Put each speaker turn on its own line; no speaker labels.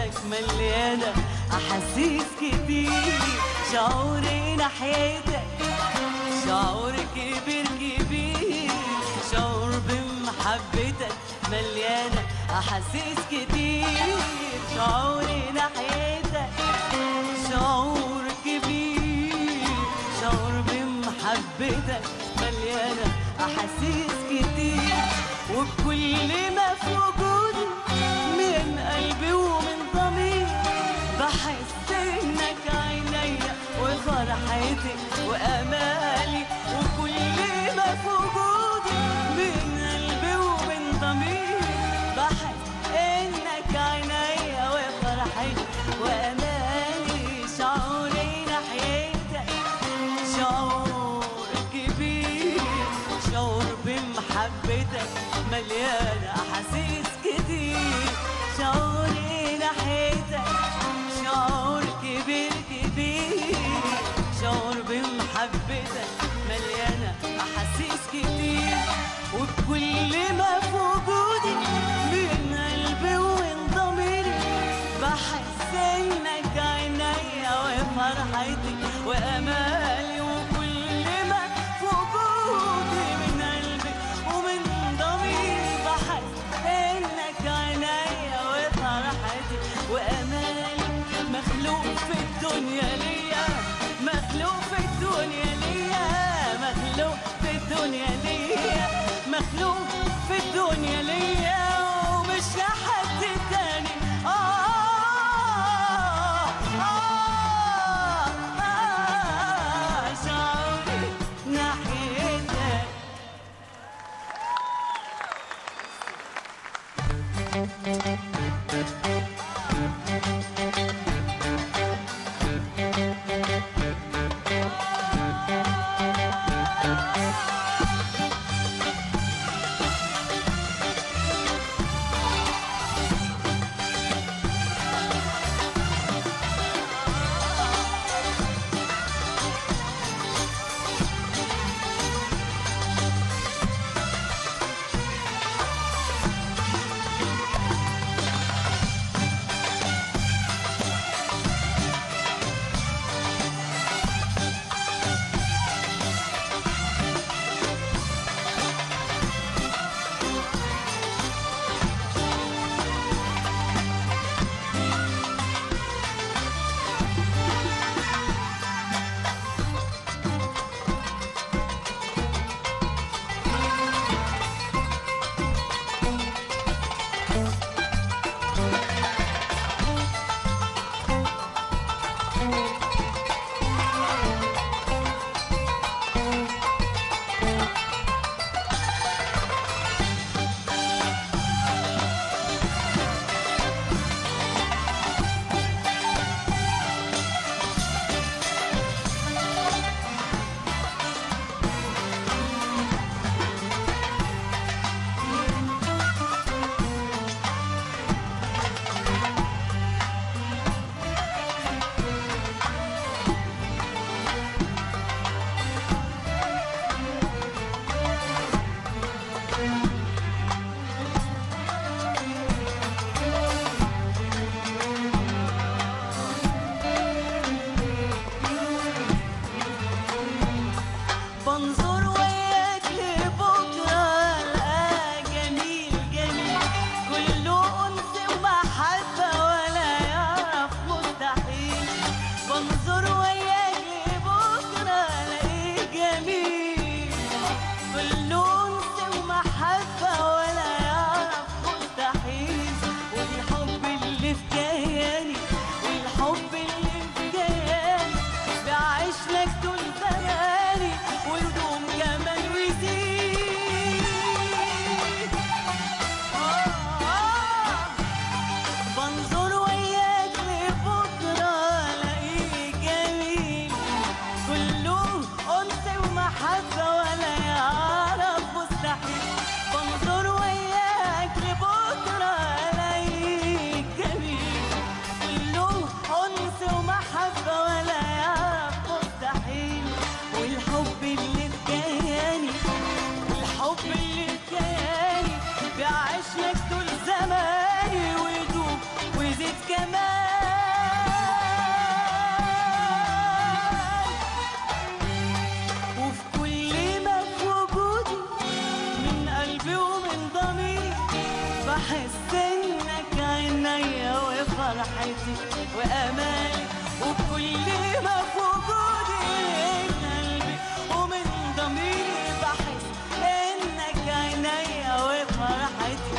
محبتك مليانة أحاسيس كتير. شعوري ناحيتك شعور كبير كبير، شعور بمحبتك مليانة أحاسيس كتير. شعوري ناحيتك شعور كبير، شعور بمحبتك مليانة أحاسيس كتير. وبكل ما في وجودي من قلبي ومن ضميري بحس إنك عينيا وفرحتي وأمالي. وكل ما في وجودي من قلبي ومن ضميري بحس إنك عينيا وفرحتي وأمالي. شعوري ناحيتك شعور كبير، شعور بمحبتك مليانة أحاسيس كتير. شعوري ناحيتك شعور كبير كبير، شعور بمحبتك مليانة أحاسيس كتير. وبكل ما في وجودي من قلبي ومن ضميري بحس إنك عينيا وفرحتي وأمالي. وكل ما في وجودي من قلبي ومن ضميري بحس إنك عينيا وفرحتي وأمالي. مخلوق في الدنيا ليا، مخلوق في الدنيا ليا، مخلوق في الدنيا ليا، مخلوق في الدنيا ليا ومش لحد تاني. شعوري ناحيتك. بحس انك عينيا وفرحتي وامالي وكل ما في وجودي قلبي ومن ضميري بحس انك عينيا وفرحتي